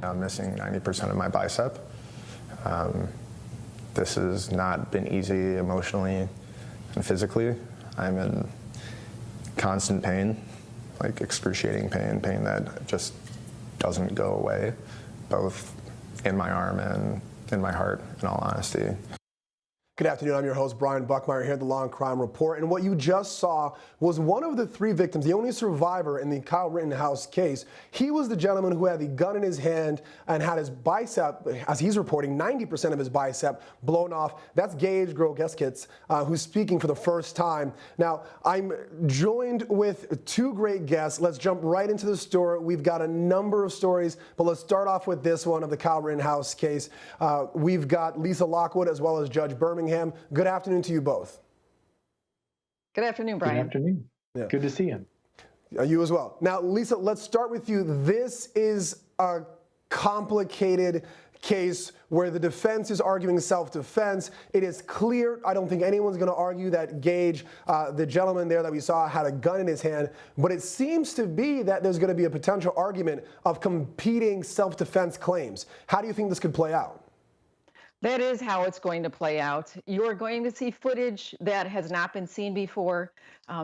I'm missing 90% of my bicep. This has not been easy emotionally and physically. I'm in constant pain, like excruciating pain that just doesn't go away, both in my arm and in my heart, in all honesty. Good afternoon, I'm your host, Brian Buckmire, here at the Law&Crime Report. And what you just saw was one of the three victims, the only survivor in the Kyle Rittenhouse case. He was the gentleman who had the gun in his hand and had his bicep, as he's reporting, 90% of his bicep blown off. That's Gage Grogeskits, who's speaking for the first time. Now, I'm joined with two great guests. Let's jump right into the story. We've got a number of stories, but let's start off with this one of the Kyle Rittenhouse case. We've got Lisa Lockwood as well as Judge Birmingham. Good afternoon to you both. Good afternoon, Brian. Good afternoon. Yeah. Good to see you. You as well. Now, Lisa, let's start with you. This is a complicated case where the defense is arguing self-defense. It is clear, I don't think anyone's going to argue that Gage, the gentleman there that we saw, had a gun in his hand, but it seems to be that there's going to be a potential argument of competing self-defense claims. How do you think this could play out? That is how it's going to play out. You're going to see footage that has not been seen before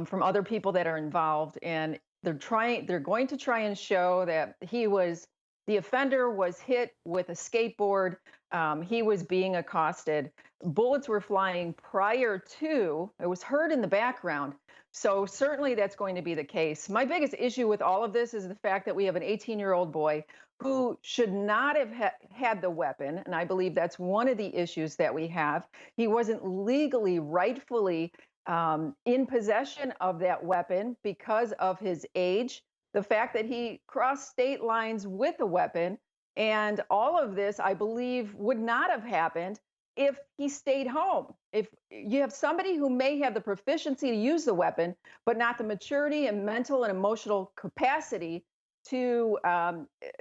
from other people that are involved, and they're going to try and show that the offender was hit with a skateboard. He was being accosted. Bullets were flying prior to, it was heard in the background. So certainly that's going to be the case. My biggest issue with all of this is the fact that we have an 18-year-old boy who should not have had the weapon. And I believe that's one of the issues that we have. He wasn't legally, rightfully in possession of that weapon because of his age, the fact that he crossed state lines with a weapon. And all of this, I believe, would not have happened if he stayed home. If you have somebody who may have the proficiency to use the weapon, but not the maturity and mental and emotional capacity to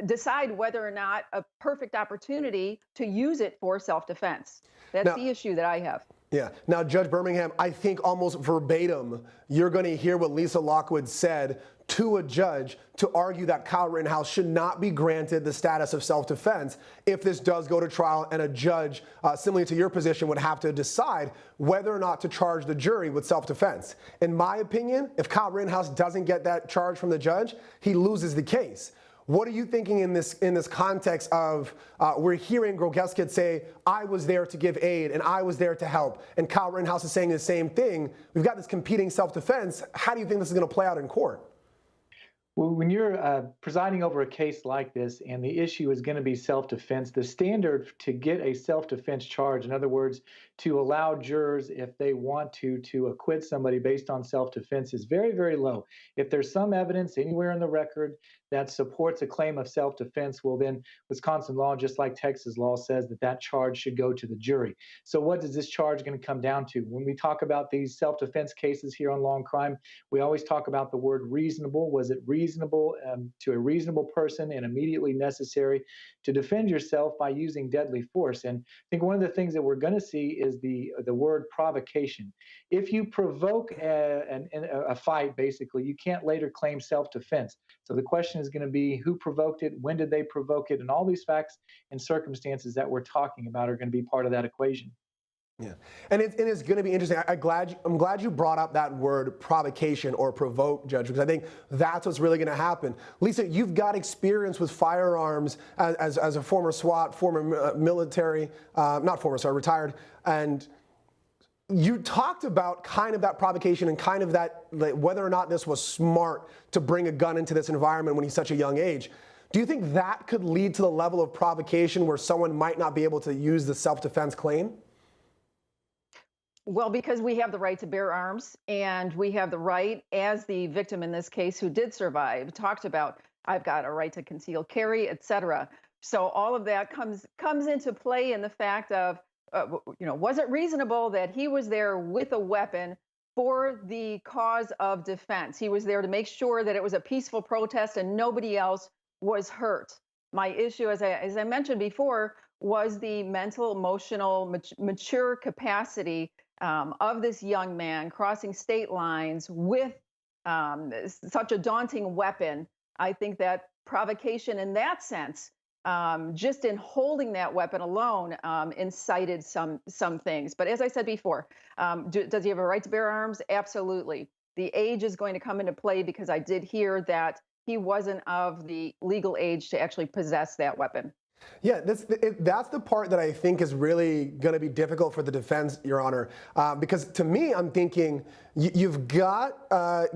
decide whether or not a perfect opportunity to use it for self-defense. That's the issue that I have. Yeah. Now, Judge Birmingham, I think almost verbatim, you're going to hear what Lisa Lockwood said to a judge to argue that Kyle Rittenhouse should not be granted the status of self-defense if this does go to trial, and a judge, similar to your position, would have to decide whether or not to charge the jury with self-defense. In my opinion, if Kyle Rittenhouse doesn't get that charge from the judge, he loses the case. What are you thinking in this context of we're hearing Grogeskits say, I was there to give aid and I was there to help, and Kyle Rittenhouse is saying the same thing. We've got this competing self-defense. How do you think this is going to play out in court? Well, when you're presiding over a case like this and the issue is going to be self-defense, the standard to get a self-defense charge, in other words, to allow jurors, if they want to acquit somebody based on self-defense, is very, very low. If there's some evidence anywhere in the record that supports a claim of self-defense, well, then Wisconsin law, just like Texas law, says that that charge should go to the jury. So what is this charge going to come down to? When we talk about these self-defense cases here on Law&Crime, we always talk about the word reasonable. Was it reasonable to a reasonable person and immediately necessary to defend yourself by using deadly force? And I think one of the things that we're going to see is the word provocation. If you provoke a fight, basically, you can't later claim self-defense. So the question is going to be who provoked it, when did they provoke it, and all these facts and circumstances that we're talking about are going to be part of that equation. Yeah, and it's going to be interesting. I'm glad you brought up that word provocation or provoke, Judge, because I think that's what's really going to happen. Lisa, you've got experience with firearms as a former SWAT, former military, not former, sorry, retired, and you talked about kind of that provocation and kind of that, like, whether or not this was smart to bring a gun into this environment when he's such a young age. Do you think that could lead to the level of provocation where someone might not be able to use the self-defense claim? Well, because we have the right to bear arms, and we have the right, as the victim in this case who did survive talked about, I've got a right to concealed carry, etc. So all of that comes into play in the fact of, was it reasonable that he was there with a weapon for the cause of defense? He was there to make sure that it was a peaceful protest and nobody else was hurt. My issue, as I mentioned before, was the mental, emotional, mature capacity of this young man crossing state lines with such a daunting weapon. I think that provocation in that sense just in holding that weapon alone, incited some things. But as I said before, does he have a right to bear arms? Absolutely. The age is going to come into play because I did hear that he wasn't of the legal age to actually possess that weapon. Yeah, that's the part that I think is really going to be difficult for the defense, Your Honor, because to me, I'm thinking you've got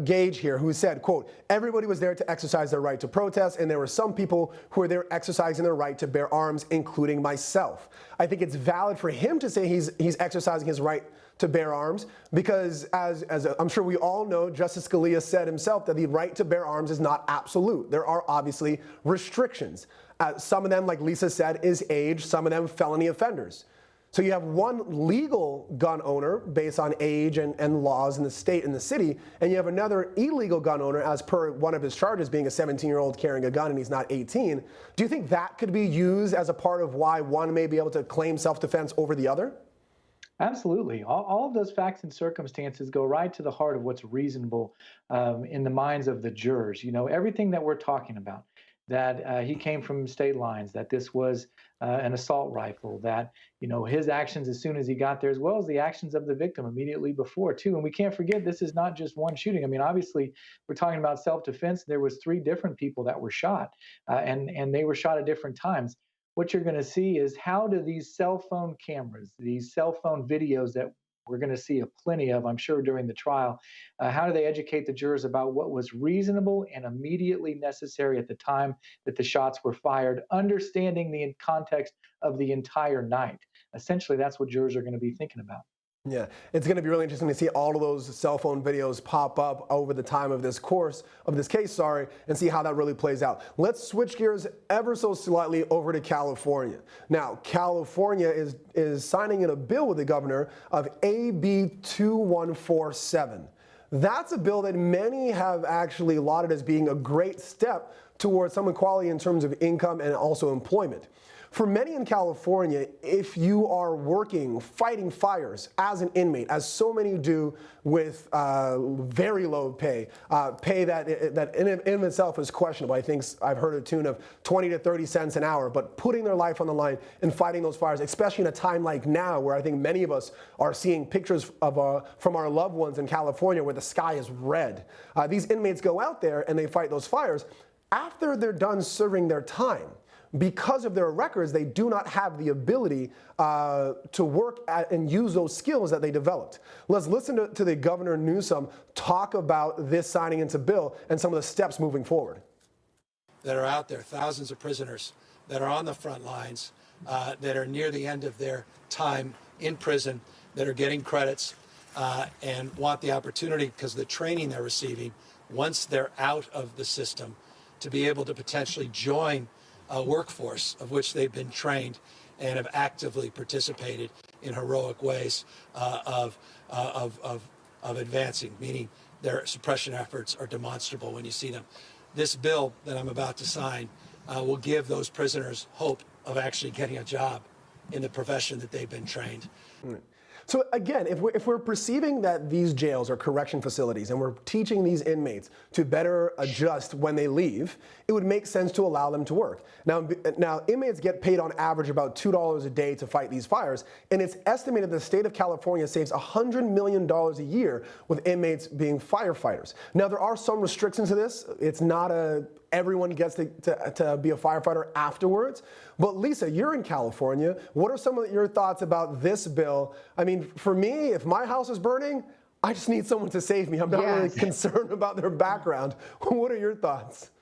Gage here who said, quote, everybody was there to exercise their right to protest, and there were some people who were there exercising their right to bear arms, including myself. I think it's valid for him to say he's exercising his right to bear arms because, as I'm sure we all know, Justice Scalia said himself that the right to bear arms is not absolute. There are obviously restrictions. Some of them, like Lisa said, is age, some of them felony offenders. So you have one legal gun owner based on age and laws in the state and the city, and you have another illegal gun owner as per one of his charges being a 17-year-old carrying a gun and he's not 18. Do you think that could be used as a part of why one may be able to claim self-defense over the other? Absolutely. All of those facts and circumstances go right to the heart of what's reasonable in the minds of the jurors. You know, everything that we're talking about, that he came from state lines, that this was an assault rifle, that, you know, his actions as soon as he got there, as well as the actions of the victim immediately before, too. And we can't forget, this is not just one shooting. I mean, obviously, we're talking about self-defense. There was 3 different people that were shot, and they were shot at different times. What you're going to see is how do these cell phone cameras, these cell phone videos that we're going to see plenty of, I'm sure, during the trial, how do they educate the jurors about what was reasonable and immediately necessary at the time that the shots were fired, understanding the context of the entire night? Essentially, that's what jurors are going to be thinking about. Yeah, it's going to be really interesting to see all of those cell phone videos pop up over the time of this case, and see how that really plays out. Let's switch gears ever so slightly over to California. Now, California is signing in a bill with the governor of AB 2147. That's a bill that many have actually lauded as being a great step towards some equality in terms of income and also employment. For many in California, if you are working, fighting fires as an inmate, as so many do with very low pay, pay that in itself is questionable. I think I've heard a tune of 20 to 30 cents an hour, but putting their life on the line and fighting those fires, especially in a time like now where I think many of us are seeing pictures of from our loved ones in California where the sky is red. These inmates go out there and they fight those fires. After they're done serving their time, because of their records, they do not have the ability to work at and use those skills that they developed. Let's listen to the Governor Newsom talk about this signing into bill and some of the steps moving forward. That are out there, thousands of prisoners that are on the front lines, that are near the end of their time in prison, that are getting credits and want the opportunity, because of the training they're receiving, once they're out of the system, to be able to potentially join a workforce of which they've been trained and have actively participated in heroic ways of advancing, meaning their suppression efforts are demonstrable when you see them. This bill that I'm about to sign will give those prisoners hope of actually getting a job in the profession that they've been trained. So again, if we're perceiving that these jails are correction facilities and we're teaching these inmates to better adjust when they leave, it would make sense to allow them to work. Now inmates get paid on average about $2 a day to fight these fires, and it's estimated the state of California saves $100 million a year with inmates being firefighters. Now there are some restrictions to this. It's not everyone gets to be a firefighter afterwards. But Lisa, you're in California. What are some of your thoughts about this bill? I mean, for me, if my house is burning, I just need someone to save me. I'm not really concerned about their background. What are your thoughts?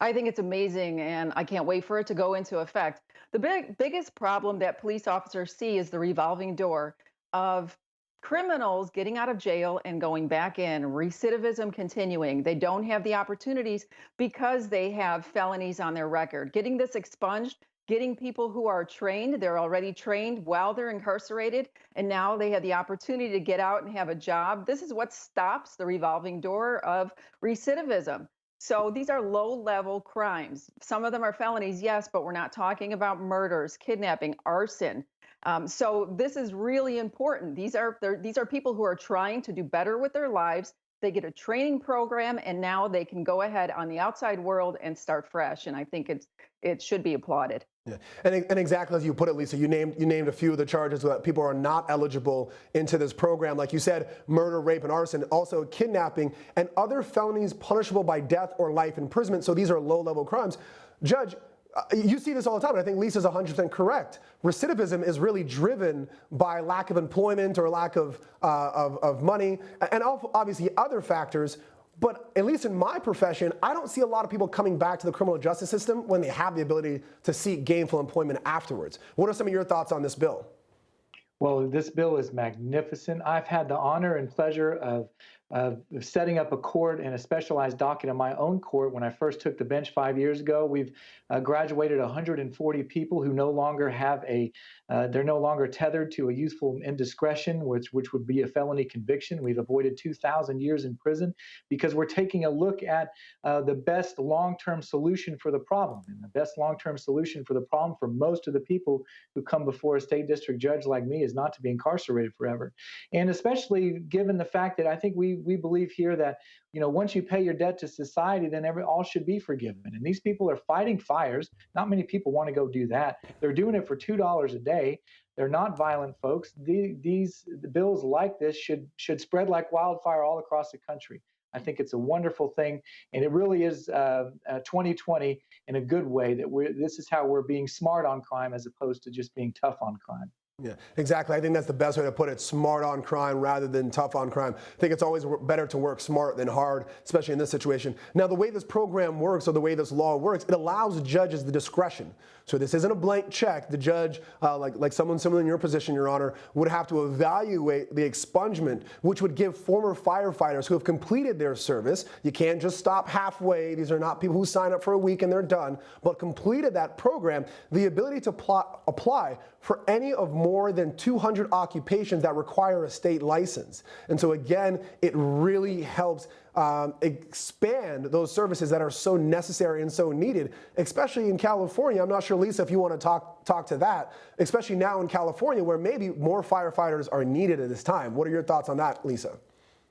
I think it's amazing, and I can't wait for it to go into effect. The biggest problem that police officers see is the revolving door of criminals getting out of jail and going back in, recidivism continuing. They don't have the opportunities because they have felonies on their record. Getting this expunged, getting people who are trained, they're already trained while they're incarcerated, and now they have the opportunity to get out and have a job. This is what stops the revolving door of recidivism. So these are low-level crimes. Some of them are felonies, yes, but we're not talking about murders, kidnapping, arson. So this is really important. These are people who are trying to do better with their lives, they get a training program, and now they can go ahead on the outside world and start fresh. And I think it should be applauded. Yeah. And exactly as you put it, Lisa, you named a few of the charges that people are not eligible into this program. Like you said, murder, rape, and arson, also kidnapping, and other felonies punishable by death or life imprisonment. So these are low-level crimes. Judge, you see this all the time, and I think Lisa's 100% correct. Recidivism is really driven by lack of employment or lack of money, and obviously other factors. But at least in my profession, I don't see a lot of people coming back to the criminal justice system when they have the ability to seek gainful employment afterwards. What are some of your thoughts on this bill? Well, this bill is magnificent. I've had the honor and pleasure of setting up a court and a specialized docket in my own court when I first took the bench 5 years ago. We've graduated 140 people who no longer have they're no longer tethered to a youthful indiscretion, which would be a felony conviction. We've avoided 2,000 years in prison because we're taking a look at the best long-term solution for the problem. And the best long-term solution for the problem for most of the people who come before a state district judge like me is not to be incarcerated forever. And especially given the fact that I think we believe here that, once you pay your debt to society, then all should be forgiven. And these people are fighting fires. Not many people want to go do that. They're doing it for $2 a day. They're not violent folks. These bills like this should spread like wildfire all across the country. I think it's a wonderful thing, and it really is 2020 in a good way that this is how we're being smart on crime as opposed to just being tough on crime. Yeah, exactly. I think that's the best way to put it, smart on crime rather than tough on crime. I think it's always better to work smart than hard, especially in this situation. Now, the way this program works or the way this law works, it allows judges the discretion. So this isn't a blank check. The judge, like someone similar in your position, Your Honor, would have to evaluate the expungement, which would give former firefighters who have completed their service, you can't just stop halfway, these are not people who sign up for a week and they're done, but completed that program, the ability to apply for any of more than 200 occupations that require a state license. And so again, it really helps expand those services that are so necessary and so needed, especially in California. I'm not sure, Lisa, if you want to talk to that, especially now in California where maybe more firefighters are needed at this time. What are your thoughts on that, Lisa?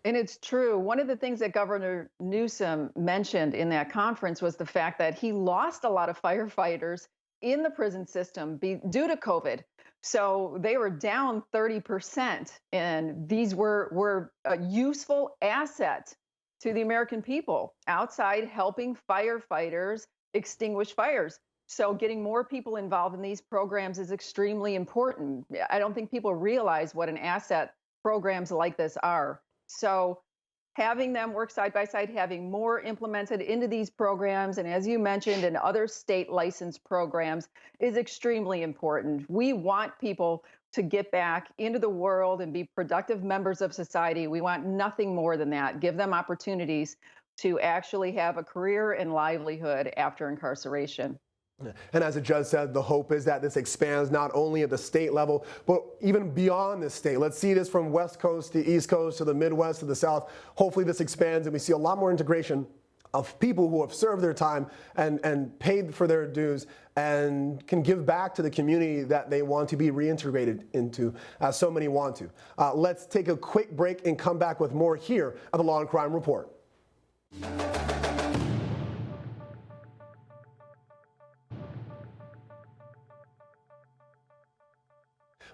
And it's true. One of the things that Governor Newsom mentioned in that conference was the fact that he lost a lot of firefighters in the prison system due to COVID. So they were down 30%, and these were a useful asset to the American people outside helping firefighters extinguish fires. So getting more people involved in these programs is extremely important. I don't think people realize what an asset programs like this are. So having them work side by side, having more implemented into these programs, and as you mentioned, in other state licensed programs is extremely important. We want people to get back into the world and be productive members of society. We want nothing more than that. Give them opportunities to actually have a career and livelihood after incarceration. And as the judge said, the hope is that this expands not only at the state level, but even beyond the state. Let's see this from West Coast to East Coast to the Midwest to the South. Hopefully this expands and we see a lot more integration of people who have served their time and paid for their dues and can give back to the community that they want to be reintegrated into, as so many want to. Let's take a quick break and come back with more here at the Law and Crime Report.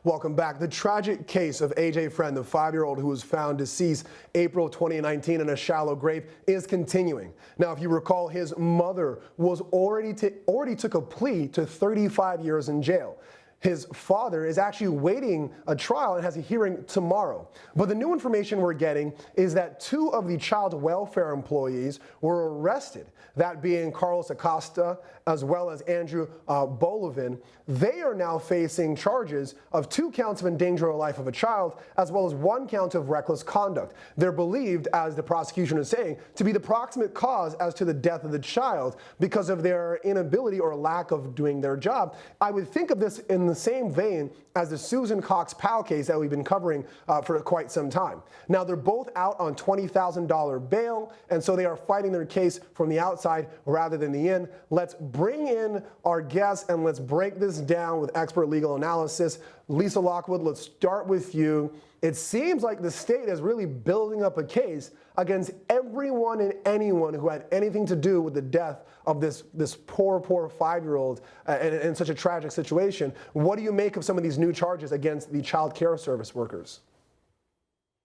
Welcome back. The tragic case of A.J. Friend, the 5-year-old who was found deceased April 2019 in a shallow grave, is continuing. Now, if you recall, his mother was already took a plea to 35 years in jail. His father is actually waiting a trial and has a hearing tomorrow. But the new information we're getting is that 2 of the child welfare employees were arrested, that being Carlos Acosta as well as Andrew Bolovin. They are now facing charges of 2 counts of endangering the life of a child as well as 1 count of reckless conduct. They're believed, as the prosecution is saying, to be the proximate cause as to the death of the child because of their inability or lack of doing their job. I would think of this in the same vein as the Susan Cox Powell case that we've been covering for quite some time. Now, they're both out on $20,000 bail, and so they are fighting their case from the outside rather than the in. Let's bring in our guests and let's break this down with expert legal analysis. Lisa Lockwood, let's start with you. It seems like the state is really building up a case against everyone and anyone who had anything to do with the death of this poor 5-year-old in such a tragic situation. What do you make of some of these new charges against the child care service workers?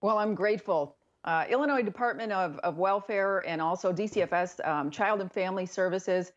Well, I'm grateful. Illinois Department of Welfare and also DCFS, Child and Family Services,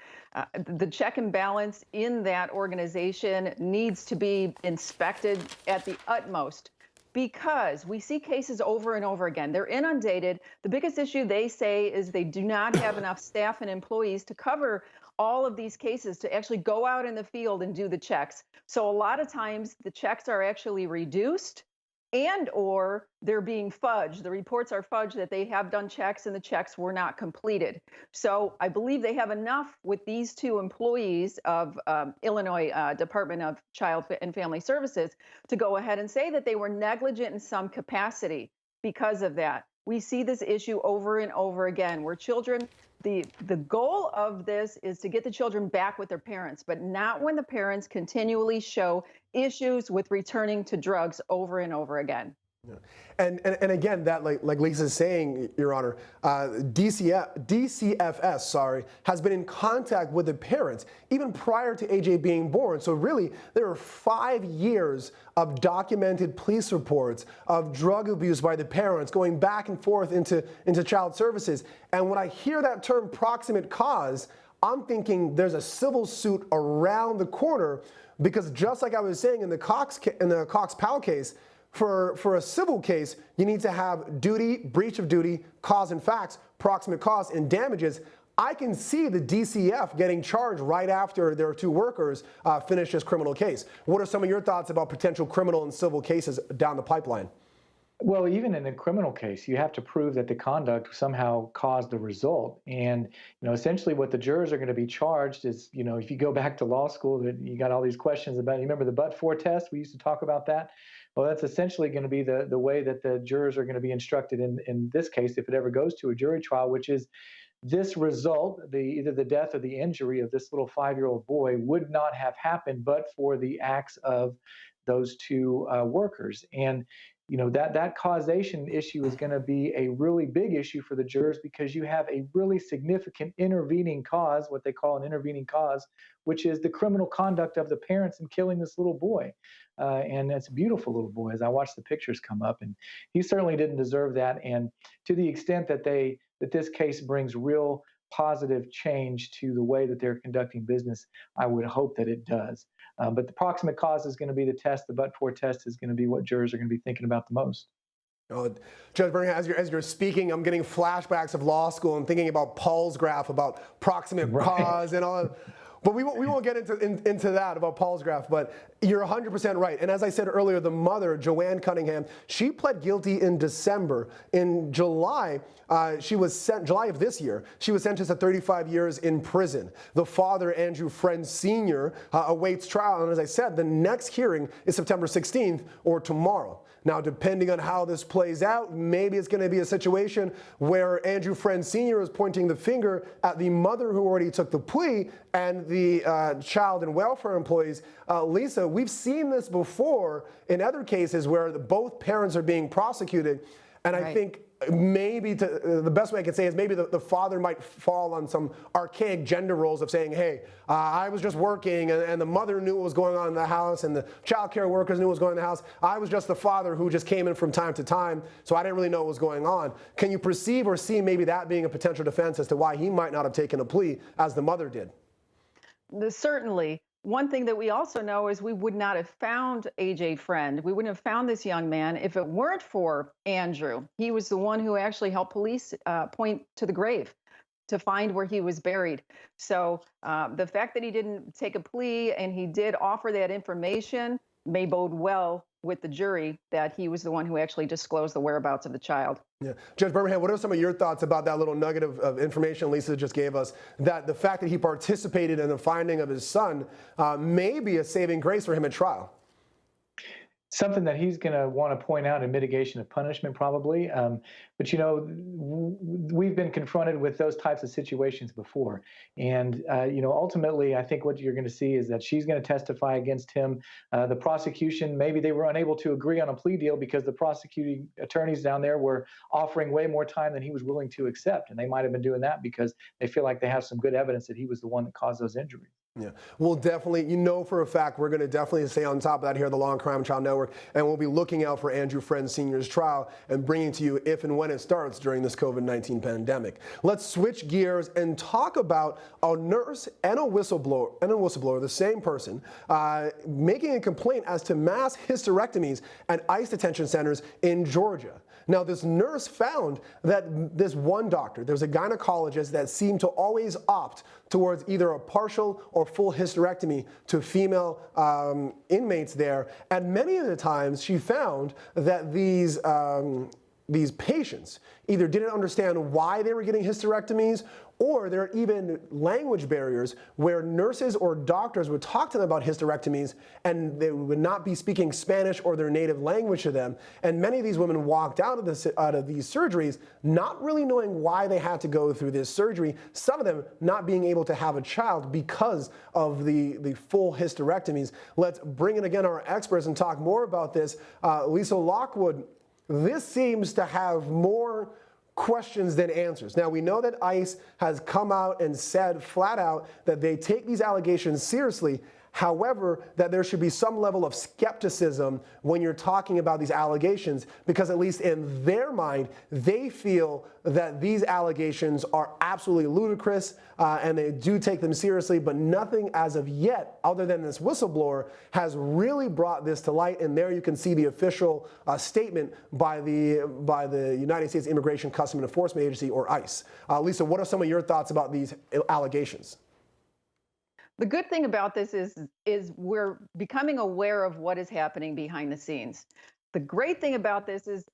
the check and balance in that organization needs to be inspected at the utmost, because we see cases over and over again. They're inundated. The biggest issue, they say, is they do not have enough staff and employees to cover all of these cases, to actually go out in the field and do the checks. So a lot of times the checks are actually reduced, and or they're being fudged. The reports are fudged that they have done checks and the checks were not completed. So I believe they have enough with these two employees of Illinois Department of Child and Family Services to go ahead and say that they were negligent in some capacity because of that. We see this issue over and over again, where children, the goal of this is to get the children back with their parents, but not when the parents continually show issues with returning to drugs over and over again. Yeah. And again, that like Lisa's saying, Your Honor, DCFS, has been in contact with the parents even prior to AJ being born. So really, there are 5 years of documented police reports of drug abuse by the parents going back and forth into child services. And when I hear that term proximate cause, I'm thinking there's a civil suit around the corner, because just like I was saying in the Cox-Powell case, for a civil case, you need to have duty, breach of duty, cause and facts, proximate cause, and damages. I can see the DCF getting charged right after their two workers finish this criminal case. What are some of your thoughts about potential criminal and civil cases down the pipeline? Well, even in a criminal case, you have to prove that the conduct somehow caused the result. And, essentially what the jurors are going to be charged is, if you go back to law school, that you got all these questions about, you remember the but-for test? We used to talk about that. Well, that's essentially going to be the way that the jurors are going to be instructed in this case, if it ever goes to a jury trial, which is this result, either the death or the injury of this little 5-year-old boy would not have happened but for the acts of those two workers. And that causation issue is going to be a really big issue for the jurors, because you have a really significant intervening cause, what they call an intervening cause, which is the criminal conduct of the parents in killing this little boy. And it's a beautiful little boy, as I watch the pictures come up, and he certainly didn't deserve that. And to the extent that this case brings real positive change to the way that they're conducting business, I would hope that it does. But the proximate cause is going to be the test. The but-for test is going to be what jurors are going to be thinking about the most. Judge Birmingham, as you're speaking, I'm getting flashbacks of law school and thinking about Paul's graph, about proximate cause and all. But we won't get into that about Paul's graph, but you're 100% right. And as I said earlier, the mother, Joanne Cunningham, she pled guilty in December. In July, July of this year, she was sentenced to 35 years in prison. The father, Andrew Friend Sr., awaits trial. And as I said, the next hearing is September 16th or tomorrow. Now, depending on how this plays out, maybe it's going to be a situation where Andrew Friend Sr. is pointing the finger at the mother who already took the plea and the child and welfare employees. Lisa, we've seen this before in other cases where both parents are being prosecuted, and I think maybe the best way I could say is maybe the father might fall on some archaic gender roles of saying, hey, I was just working, and the mother knew what was going on in the house, and the child care workers knew what was going on in the house. I was just the father who just came in from time to time, so I didn't really know what was going on. Can you perceive or see maybe that being a potential defense as to why he might not have taken a plea as the mother did? Certainly. One thing that we also know is we would not have found AJ Friend. We wouldn't have found this young man if it weren't for Andrew. He was the one who actually helped police point to the grave to find where he was buried. So the fact that he didn't take a plea and he did offer that information may bode well with the jury that he was the one who actually disclosed the whereabouts of the child. Yeah. Judge Birmingham, what are some of your thoughts about that little nugget of information Lisa just gave us, that the fact that he participated in the finding of his son may be a saving grace for him at trial? something that he's going to want to point out in mitigation of punishment, probably. But we've been confronted with those types of situations before, and ultimately, I think what you're going to see is that she's going to testify against him. The prosecution, maybe they were unable to agree on a plea deal because the prosecuting attorneys down there were offering way more time than he was willing to accept, and they might have been doing that because they feel like they have some good evidence that he was the one that caused those injuries. Yeah, we'll definitely, for a fact, we're going to definitely stay on top of that here at the Law&Crime Trial Network, and we'll be looking out for Andrew Friend Sr.'s trial and bringing to you if and when it starts during this COVID-19 pandemic. Let's switch gears and talk about a nurse and a whistleblower, the same person, making a complaint as to mass hysterectomies at ICE detention centers in Georgia. Now, this nurse found that this one doctor, there's a gynecologist that seemed to always opt towards either a partial or full hysterectomy to female inmates there. And many of the times she found that these patients either didn't understand why they were getting hysterectomies, or there are even language barriers where nurses or doctors would talk to them about hysterectomies and they would not be speaking Spanish or their native language to them. And many of these women walked out of these surgeries not really knowing why they had to go through this surgery, some of them not being able to have a child because of the full hysterectomies. Let's bring in again our experts and talk more about this. Lisa Lockwood, this seems to have more questions than answers. Now, we know that ICE has come out and said flat out that they take these allegations seriously. However, that there should be some level of skepticism when you're talking about these allegations, because at least in their mind, they feel that these allegations are absolutely ludicrous and they do take them seriously, but nothing as of yet, other than this whistleblower, has really brought this to light. And there you can see the official statement by the United States Immigration Customs and Enforcement Agency, or ICE. Lisa, what are some of your thoughts about these allegations? The good thing about this is we're becoming aware of what is happening behind the scenes. The great thing about this is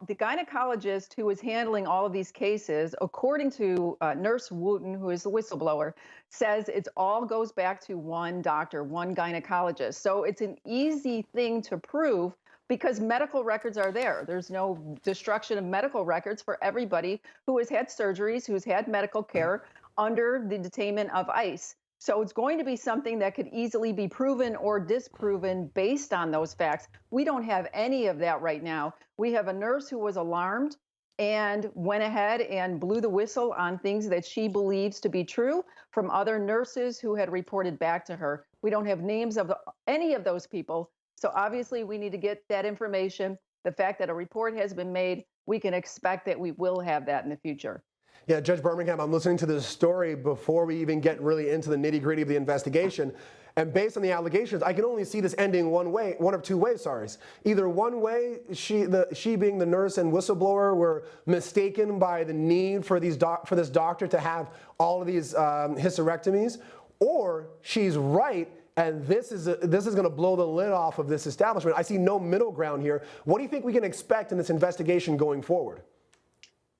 the gynecologist who is handling all of these cases, according to Nurse Wooten, who is the whistleblower, says it all goes back to one doctor, one gynecologist. So it's an easy thing to prove because medical records are there. There's no destruction of medical records for everybody who has had surgeries, who's had medical care under the detainment of ICE. So it's going to be something that could easily be proven or disproven based on those facts. We don't have any of that right now. We have a nurse who was alarmed and went ahead and blew the whistle on things that she believes to be true from other nurses who had reported back to her. We don't have names of any of those people. So obviously we need to get that information. The fact that a report has been made, we can expect that we will have that in the future. Yeah, Judge Birmingham, I'm listening to this story before we even get really into the nitty-gritty of the investigation. And based on the allegations, I can only see this ending one of two ways, sorry. Either one way, she being the nurse and whistleblower were mistaken by the need for this doctor to have all of these hysterectomies, or she's right and this is going to blow the lid off of this establishment. I see no middle ground here. What do you think we can expect in this investigation going forward?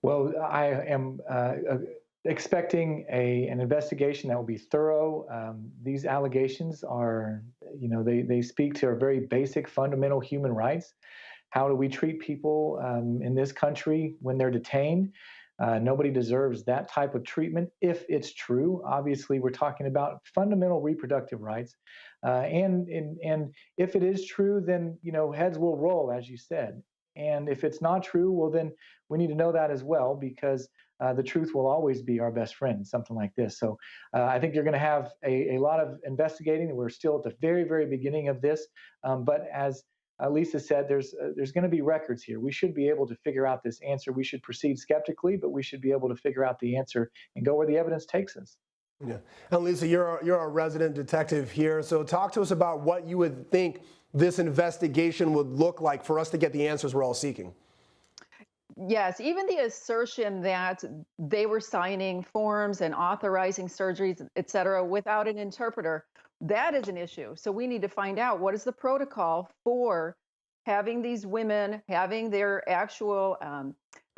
Well, I am expecting an investigation that will be thorough. These allegations are, they speak to our very basic fundamental human rights. How do we treat people in this country when they're detained? Nobody deserves that type of treatment if it's true. Obviously, we're talking about fundamental reproductive rights. And if it is true, then, heads will roll, as you said. And if it's not true, well, then we need to know that as well, because the truth will always be our best friend in something like this. So I think you're going to have a lot of investigating. We're still at the very, very beginning of this. But as Lisa said, there's going to be records here. We should be able to figure out this answer. We should proceed skeptically, but we should be able to figure out the answer and go where the evidence takes us. Yeah. And Lisa, you're a resident detective here. So talk to us about what you would think this investigation would look like for us to get the answers we're all seeking. Yes, even the assertion that they were signing forms and authorizing surgeries, et cetera, without an interpreter, that is an issue. So we need to find out what is the protocol for having these women having their actual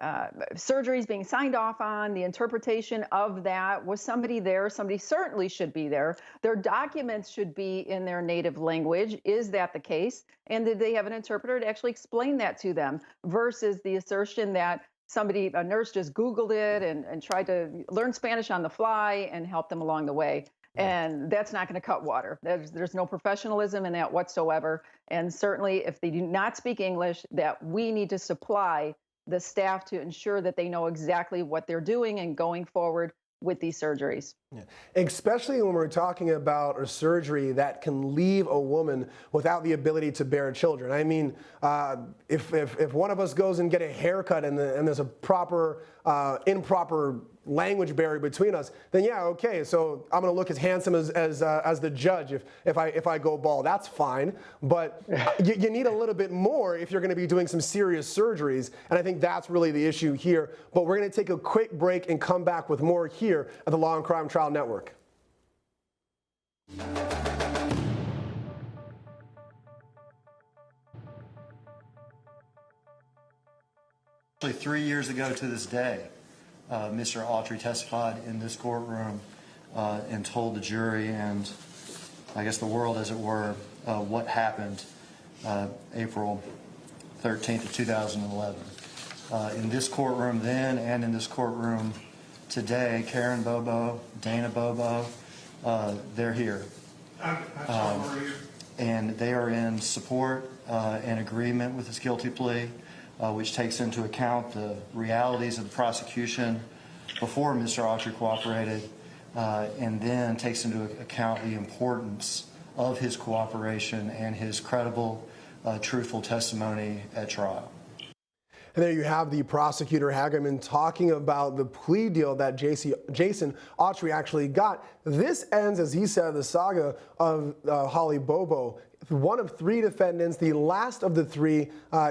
surgeries being signed off on, the interpretation of that. Was somebody there? Somebody certainly should be there. Their documents should be in their native language. Is that the case? And did they have an interpreter to actually explain that to them, versus the assertion that a nurse just Googled it and tried to learn Spanish on the fly and help them along the way? And that's not going to cut water. There's no professionalism in that whatsoever. And certainly if they do not speak English, that we need to supply the staff to ensure that they know exactly what they're doing and going forward with these surgeries. Yeah. Especially when we're talking about a surgery that can leave a woman without the ability to bear children. I mean, if one of us goes and get a haircut and there's a improper language barrier between us, then yeah, okay, so I'm going to look as handsome as the judge if I go bald. That's fine, but you need a little bit more if you're going to be doing some serious surgeries, and I think that's really the issue here. But we're going to take a quick break and come back with more here at the Law and Crime Trial Network. 3 years ago to this day, Mr. Autry testified in this courtroom and told the jury and I guess the world, as it were, what happened April 13th of 2011. In this courtroom then and in this courtroom today, Karen Bobo, Dana Bobo, they're here. And they are in support and agreement with this guilty plea, which takes into account the realities of the prosecution before Mr. Autry cooperated, and then takes into account the importance of his cooperation and his credible, truthful testimony at trial. And there you have the prosecutor Hagerman talking about the plea deal that Jason Autry actually got. This ends, as he said, the saga of Holly Bobo, one of 3 defendants, the last of the 3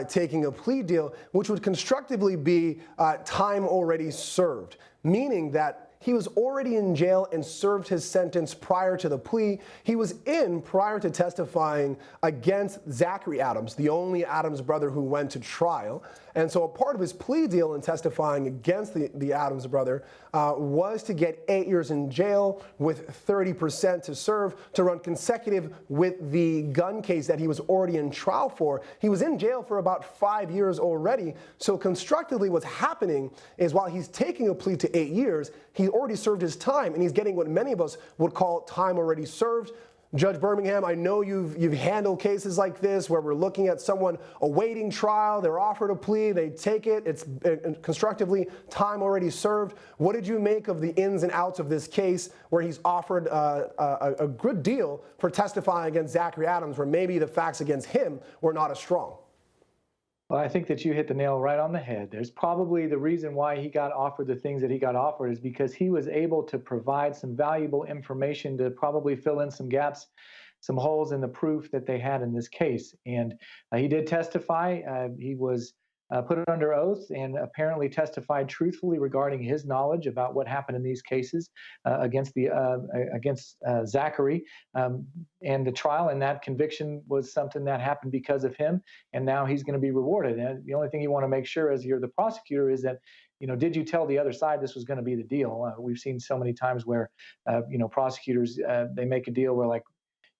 taking a plea deal, which would constructively be time already served, meaning that he was already in jail and served his sentence prior to the plea. He was in prior to testifying against Zachary Adams, the only Adams brother who went to trial. And so a part of his plea deal in testifying against the Adams brother was to get 8 years in jail with 30% to serve, to run consecutive with the gun case that he was already in trial for. He was in jail for about 5 years already. So constructively what's happening is while he's taking a plea to 8 years, he already served his time, and he's getting what many of us would call time already served. Judge Birmingham, I know you've handled cases like this where we're looking at someone awaiting trial, they're offered a plea, they take it, it's constructively time already served. What did you make of the ins and outs of this case where he's offered a good deal for testifying against Zachary Adams, where maybe the facts against him were not as strong? Well, I think that you hit the nail right on the head. There's probably the reason why he got offered the things that he got offered is because he was able to provide some valuable information to probably fill in some gaps, some holes in the proof that they had in this case. And he did testify. He was put under oath and apparently testified truthfully regarding his knowledge about what happened in these cases against Zachary. And the trial and that conviction was something that happened because of him, and now he's going to be rewarded. And the only thing you want to make sure as you're the prosecutor is that, did you tell the other side this was going to be the deal? We've seen so many times where, prosecutors, they make a deal where like,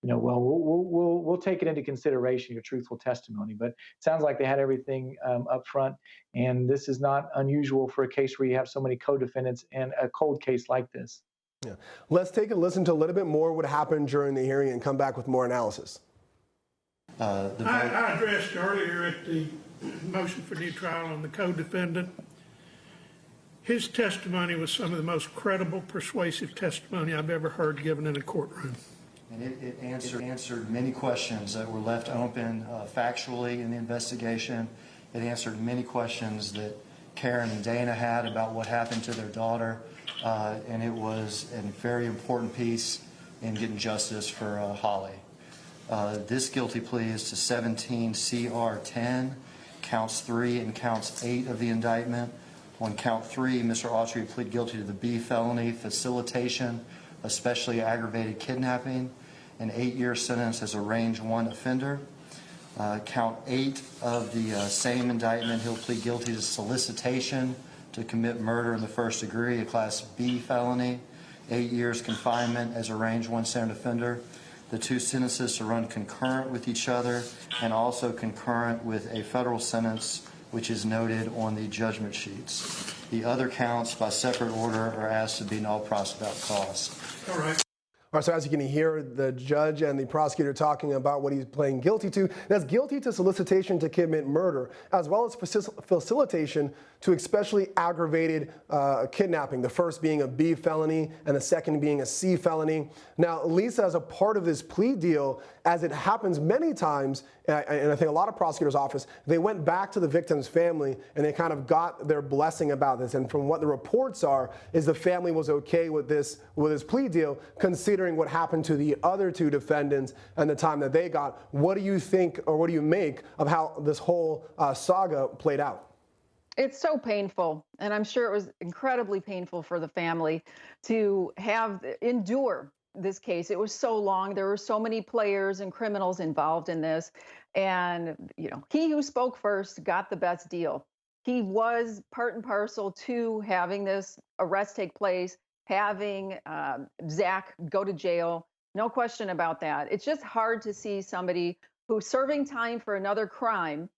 well, we'll take it into consideration, your truthful testimony. But it sounds like they had everything up front, and this is not unusual for a case where you have so many co-defendants and a cold case like this. Yeah. Let's take a listen to a little bit more what happened during the hearing and come back with more analysis. I addressed earlier at the motion for new trial on the co-defendant. His testimony was some of the most credible, persuasive testimony I've ever heard given in a courtroom. And it answered many questions that were left open factually in the investigation. It answered many questions that Karen and Dana had about what happened to their daughter. And it was a very important piece in getting justice for Holly. This guilty plea is to 17 CR 10, counts 3 and counts 8 of the indictment. On count 3, Mr. Autry pleaded guilty to the B felony, facilitation, especially aggravated kidnapping, an 8-year sentence as a range 1 offender. Count 8 of the same indictment, he'll plead guilty to solicitation to commit murder in the first degree, a Class B felony, 8 years confinement as a Range 1 center offender. The two sentences to run concurrent with each other and also concurrent with a federal sentence which is noted on the judgment sheets. The other counts by separate order are asked to be null pros without cause. All right. All right, so as you can hear, the judge and the prosecutor talking about what he's pleading guilty to. That's guilty to solicitation to commit murder, as well as facilitation to especially aggravated kidnapping, the first being a B felony and the second being a C felony. Now, Lisa, as a part of this plea deal, as it happens many times, and I think a lot of prosecutors' office, they went back to the victim's family and they kind of got their blessing about this. And from what the reports are, is the family was okay with this plea deal, considering what happened to the other two defendants and the time that they got. What do you think, or what do you make of how this whole saga played out? It's so painful, and I'm sure it was incredibly painful for the family to endure this case. It was so long. There were so many players and criminals involved in this, and he who spoke first got the best deal. He was part and parcel to having this arrest take place, having Zach go to jail. No question about that. It's just hard to see somebody who's serving time for another crime,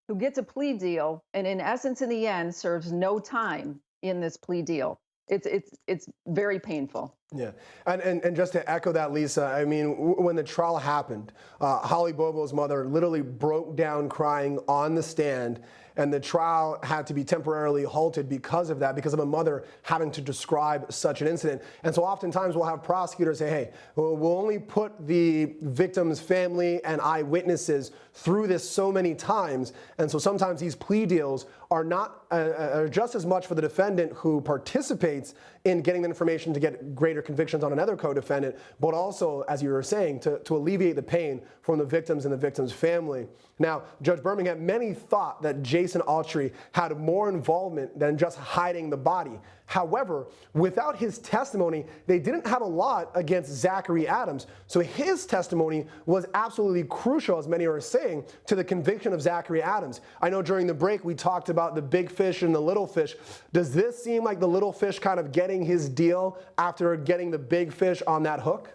who gets a plea deal, and in essence, in the end, serves no time in this plea deal. It's very painful. Yeah, and just to echo that, Lisa, I mean, when the trial happened, Holly Bobo's mother literally broke down crying on the stand, and the trial had to be temporarily halted because of that, because of a mother having to describe such an incident. And so oftentimes we'll have prosecutors say, hey, we'll only put the victim's family and eyewitnesses through this so many times. And so sometimes these plea deals are not are just as much for the defendant who participates in getting the information to get greater convictions on another co-defendant, but also, as you were saying, to alleviate the pain from the victims and the victim's family. Now, Judge Birmingham, many thought that Jason Autry had more involvement than just hiding the body. However, without his testimony, they didn't have a lot against Zachary Adams. So his testimony was absolutely crucial, as many are saying, to the conviction of Zachary Adams. I know during the break we talked about the big fish and the little fish. Does this seem like the little fish kind of getting his deal after getting the big fish on that hook?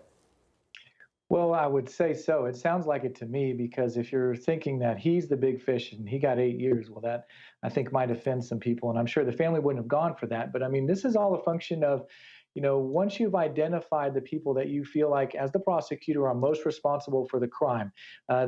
Well, I would say so. It sounds like it to me, because if you're thinking that he's the big fish and he got 8 years, well, that I think might offend some people. And I'm sure the family wouldn't have gone for that. But I mean, this is all a function of, once you've identified the people that you feel like, as the prosecutor, are most responsible for the crime,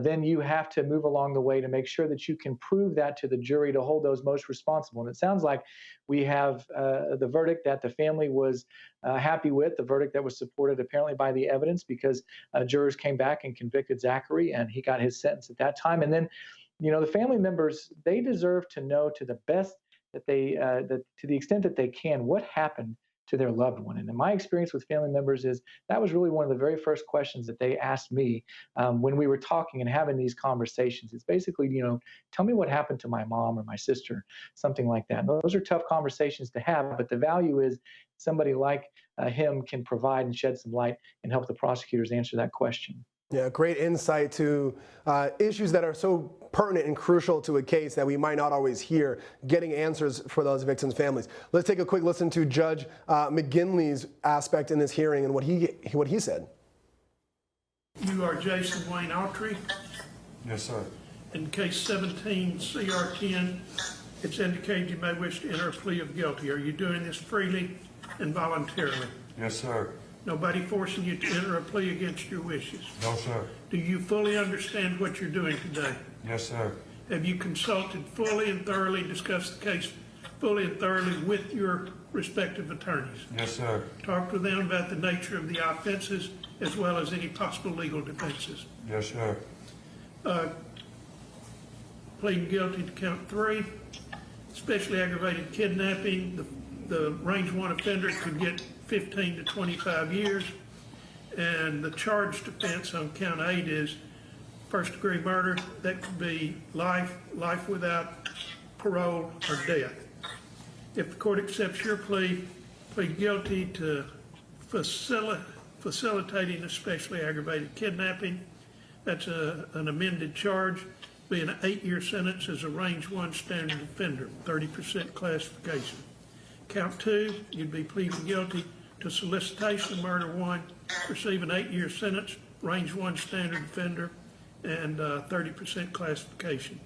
then you have to move along the way to make sure that you can prove that to the jury to hold those most responsible. And it sounds like we have the verdict that the family was happy with, the verdict that was supported apparently by the evidence, because jurors came back and convicted Zachary, and he got his sentence at that time. And then, the family members, they deserve to know to the best that they, to the extent that they can, what happened to their loved one. And in my experience with family members is that was really one of the very first questions that they asked me when we were talking and having these conversations. It's basically, tell me what happened to my mom or my sister, something like that. And those are tough conversations to have, but the value is somebody like him can provide and shed some light and help the prosecutors answer that question. Yeah, great insight to issues that are so pertinent and crucial to a case that we might not always hear, getting answers for those victims' families. Let's take a quick listen to Judge McGinley's aspect in this hearing and what he said. You are Jason Wayne Autry. Yes, sir. In case 17 CR 10, it's indicated you may wish to enter a plea of guilty. Are you doing this freely and voluntarily? Yes, sir. Nobody forcing you to enter a plea against your wishes? No, sir. Do you fully understand what you're doing today? Yes, sir. Have you consulted fully and thoroughly, discussed the case fully and thoroughly with your respective attorneys? Yes, sir. Talk to them about the nature of the offenses as well as any possible legal defenses. Yes, sir. Pleading guilty to count 3, especially aggravated kidnapping. The range 1 offender could get 15 to 25 years, and the charged offense on count 8 is first degree murder. That could be life without parole, or death. If the court accepts your plea, plead guilty to facilitating especially aggravated kidnapping. That's an amended charge. be an 8-year sentence as a range 1 standard offender, 30% classification. Count 2, you'd be pleading guilty to solicitation of murder 1, receive an 8-year sentence, range 1 standard offender, and 30% classification.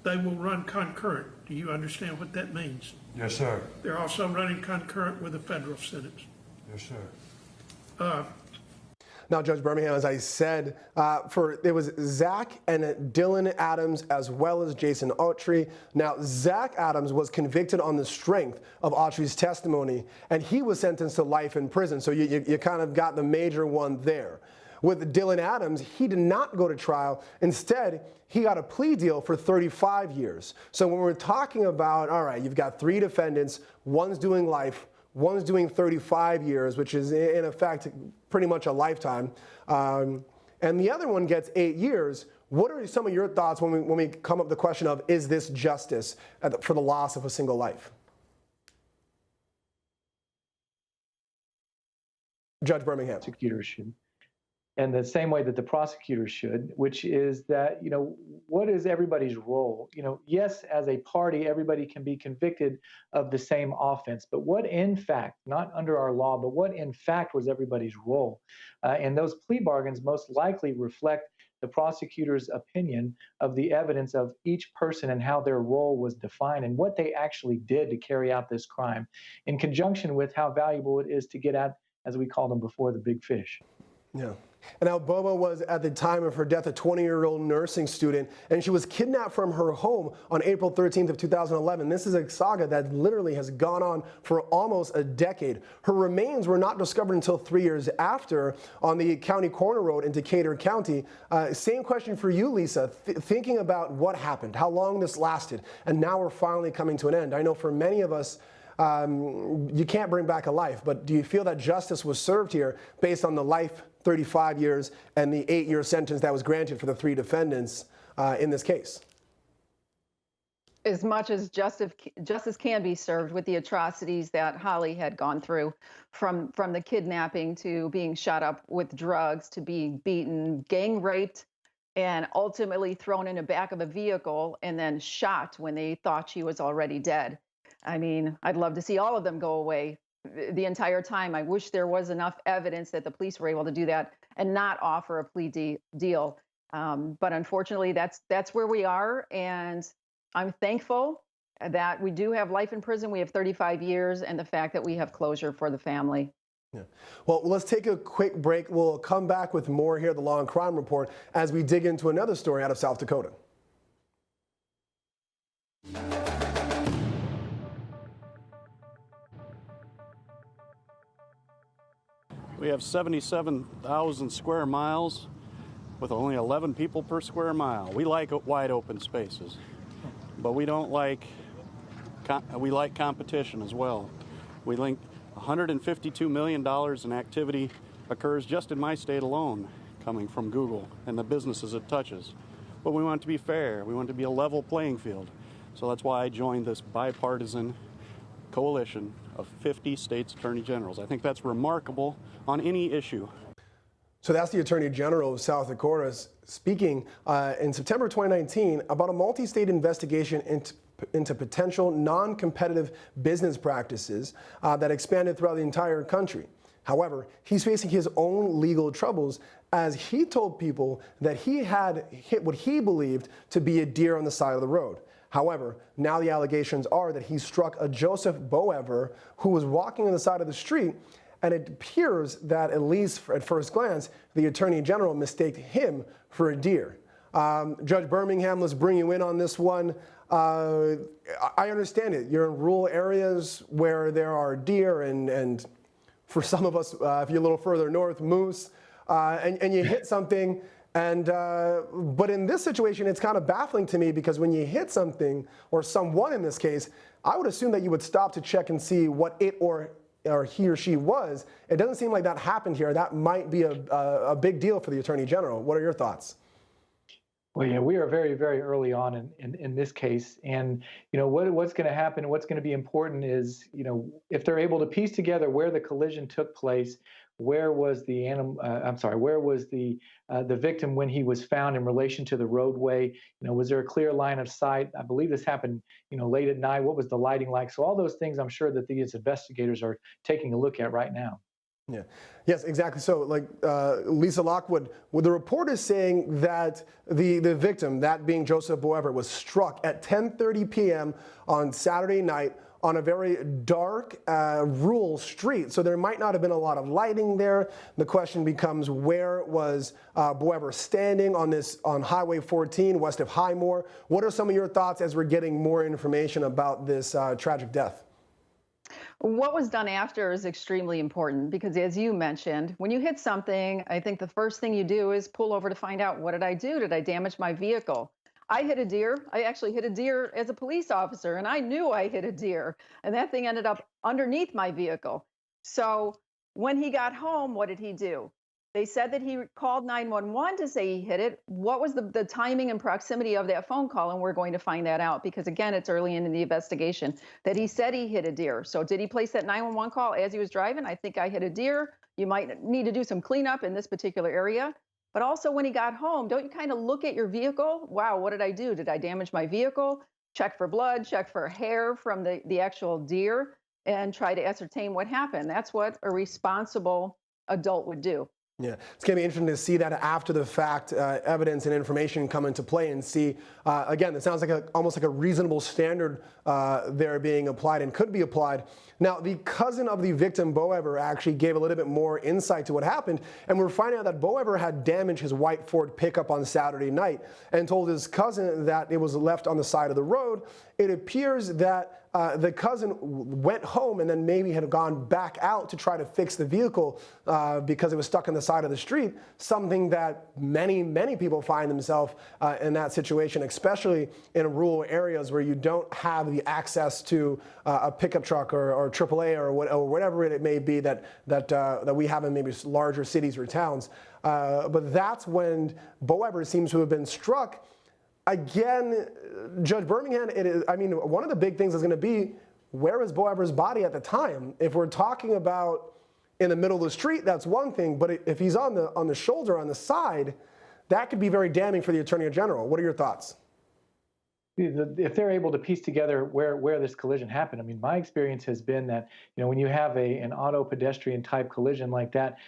They will run concurrent. Do you understand what that means? Yes, sir. They're also running concurrent with a federal sentence. Yes, sir. Now, Judge Birmingham, as I said, it was Zach and Dylan Adams as well as Jason Autry. Now, Zach Adams was convicted on the strength of Autry's testimony, and he was sentenced to life in prison. So you kind of got the major one there. With Dylan Adams, he did not go to trial. Instead, he got a plea deal for 35 years. So when we're talking about, all right, you've got 3 defendants, one's doing life, one's doing 35 years, which is in effect pretty much a lifetime, and the other one gets 8 years. What are some of your thoughts when we come up with the question of, is this justice for the loss of a single life? Judge Birmingham. Prosecutors should. And the same way that the prosecutors should, which is that, what is everybody's role? Yes, as a party, everybody can be convicted of the same offense, but what in fact, not under our law, but what in fact was everybody's role? And those plea bargains most likely reflect the prosecutor's opinion of the evidence of each person and how their role was defined and what they actually did to carry out this crime, in conjunction with how valuable it is to get at, as we called them before, the big fish. Yeah. And now Bobo was, at the time of her death, a 20-year-old nursing student, and she was kidnapped from her home on April 13th of 2011. This is a saga that literally has gone on for almost a decade. Her remains were not discovered until 3 years after on the County Corner Road in Decatur County. Same question for you, Lisa. Thinking about what happened, how long this lasted, and now we're finally coming to an end. I know for many of us, you can't bring back a life, but do you feel that justice was served here based on the life, 35 years, and the 8-year sentence that was granted for the 3 defendants in this case? As much as justice can be served with the atrocities that Holly had gone through, from the kidnapping to being shot up with drugs to being beaten, gang raped, and ultimately thrown in the back of a vehicle and then shot when they thought she was already dead. I mean, I'd love to see all of them go away the entire time. I wish there was enough evidence that the police were able to do that and not offer a plea deal. But unfortunately, that's where we are. And I'm thankful that we do have life in prison. We have 35 years, and the fact that we have closure for the family. Yeah. Well, let's take a quick break. We'll come back with more here at the Law and Crime Report as we dig into another story out of South Dakota. We have 77,000 square miles with only 11 people per square mile. We like wide open spaces, but we don't like, we like competition as well. We think $152 million in activity occurs just in my state alone, coming from Google and the businesses it touches. But we want it to be fair. We want it to be a level playing field. So that's why I joined this bipartisan coalition of 50 states' attorney generals. I think that's remarkable on any issue. So that's the Attorney General of South Dakota speaking in September 2019 about a multi-state investigation into potential non-competitive business practices that expanded throughout the entire country. However, he's facing his own legal troubles as he told people that he had hit what he believed to be a deer on the side of the road. However, now the allegations are that he struck a Joseph Boever who was walking on the side of the street, and it appears that, at least at first glance, the Attorney General mistaked him for a deer. Judge Birmingham, let's bring you in on this one. I understand it. You're in rural areas where there are deer and for some of us, if you're a little further north, moose, and you hit something. But in this situation, it's kind of baffling to me because when you hit something, or someone in this case, I would assume that you would stop to check and see what it or he or she was. It doesn't seem like that happened here. That might be a big deal for the Attorney General. What are your thoughts? Well, yeah, we are very, very early on in this case. And, what's going to happen, what's going to be important is, if they're able to piece together where the collision took place, where was the victim when he was found in relation to the roadway? Was there a clear line of sight? I believe this happened, late at night. What was the lighting like? So all those things I'm sure that these investigators are taking a look at right now. Yeah. Yes, exactly. So, like Lisa Lockwood, the report is saying that the victim, that being Joseph Boever, was struck at 10:30 p.m. on Saturday night on a very dark, rural street. So there might not have been a lot of lighting there. The question becomes, where was Boever standing on Highway 14 west of Highmore? What are some of your thoughts as we're getting more information about this tragic death? What was done after is extremely important because, as you mentioned, when you hit something, I think the first thing you do is pull over to find out, what did I do? Did I damage my vehicle? I hit a deer. I actually hit a deer as a police officer, and I knew I hit a deer, and that thing ended up underneath my vehicle. So when he got home, what did he do? They said that he called 911 to say he hit it. What was the timing and proximity of that phone call? And we're going to find that out because, again, it's early in the investigation that he said he hit a deer. So did he place that 911 call as he was driving? I think I hit a deer. You might need to do some cleanup in this particular area. But also when he got home, don't you kind of look at your vehicle? Wow, what did I do? Did I damage my vehicle? Check for blood, check for hair from the actual deer, and try to ascertain what happened. That's what a responsible adult would do. Yeah, it's going to be interesting to see that after the fact evidence and information come into play and see, again, it sounds like almost like a reasonable standard there being applied and could be applied. Now, the cousin of the victim, Boever, actually gave a little bit more insight to what happened, and we're finding out that Boever had damaged his white Ford pickup on Saturday night and told his cousin that it was left on the side of the road. It appears that the cousin went home and then maybe had gone back out to try to fix the vehicle because it was stuck on the side of the street, something that many people find themselves in that situation, especially in rural areas where you don't have the access to a pickup truck or AAA or whatever it may be that we have in maybe larger cities or towns. But that's when Boever seems to have been struck. Again, Judge Birmingham, one of the big things is going to be, where is Boever's body at the time? If we're talking about in the middle of the street, that's one thing, but if he's on the shoulder, on the side, that could be very damning for the Attorney General. What are your thoughts? If they're able to piece together where this collision happened, my experience has been that, when you have an auto pedestrian type collision like that,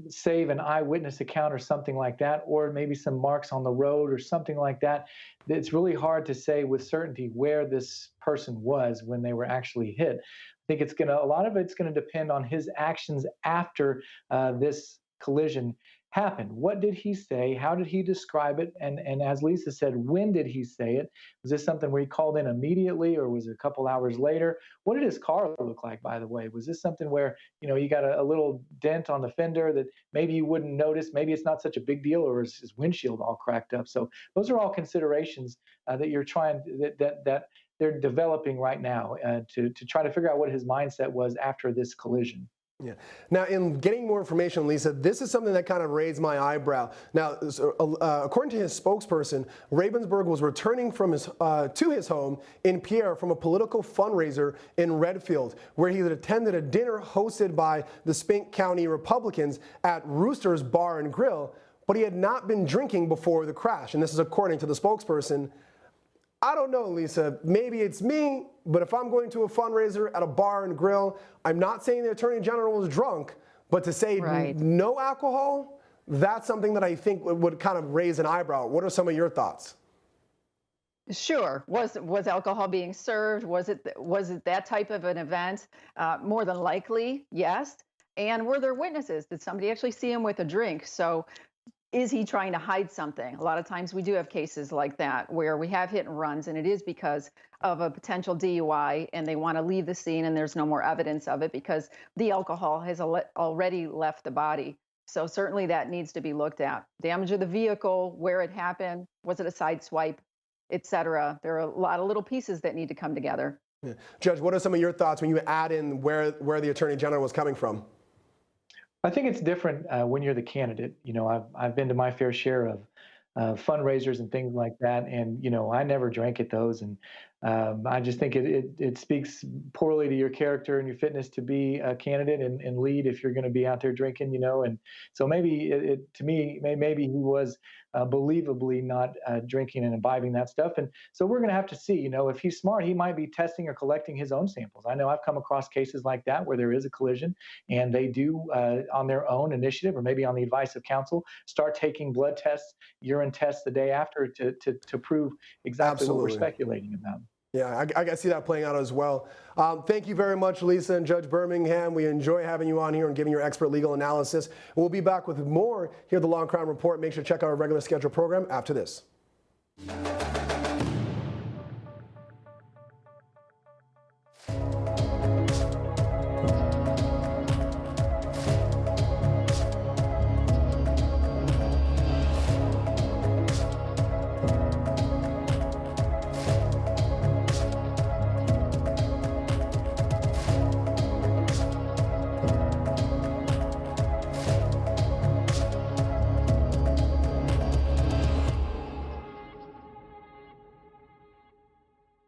save an eyewitness account or something like that, or maybe some marks on the road or something like that, it's really hard to say with certainty where this person was when they were actually hit. I think a lot of it's going to depend on his actions after this collision happened. What did he say? How did he describe it? And as Lisa said, when did he say it? Was this something where he called in immediately, or was it a couple hours later? What did his car look like, by the way? Was this something where, you got a little dent on the fender that maybe you wouldn't notice? Maybe it's not such a big deal, or is his windshield all cracked up? So those are all considerations that you're trying that they're developing right now to try to figure out what his mindset was after this collision. Yeah. Now, in getting more information, Lisa, this is something that kind of raised my eyebrow. Now, according to his spokesperson, Ravensburg was returning from to his home in Pierre from a political fundraiser in Redfield, where he had attended a dinner hosted by the Spink County Republicans at Rooster's Bar and Grill, but he had not been drinking before the crash. And this is according to the spokesperson. I don't know, Lisa, maybe it's me, but if I'm going to a fundraiser at a bar and grill, I'm not saying the Attorney General was drunk, but to say no alcohol, that's something that I think would kind of raise an eyebrow. What are some of your thoughts? Sure. Was alcohol being served? Was it that type of an event? More than likely, yes. And were there witnesses? Did somebody actually see him with a drink? So is he trying to hide something? A lot of times we do have cases like that where we have hit and runs, and it is because of a potential DUI, and they want to leave the scene and there's no more evidence of it because the alcohol has already left the body. So certainly that needs to be looked at. Damage of the vehicle, where it happened, was it a side swipe, etc. There are a lot of little pieces that need to come together. Yeah. Judge, what are some of your thoughts when you add in where the Attorney General was coming from? I think it's different when you're the candidate. I've been to my fair share of fundraisers and things like that, and I never drank at those. And I just think it speaks poorly to your character and your fitness to be a candidate and lead if you're going to be out there drinking, and so maybe to me, maybe he was believably not drinking and imbibing that stuff. And so we're going to have to see, if he's smart, he might be testing or collecting his own samples. I know I've come across cases like that where there is a collision and they do on their own initiative or maybe on the advice of counsel start taking blood tests, urine tests the day after to prove exactly what we're speculating about. Yeah, I can see that playing out as well. Thank you very much, Lisa and Judge Birmingham. We enjoy having you on here and giving your expert legal analysis. We'll be back with more here at the Law and Crime Report. Make sure to check out our regular scheduled program after this.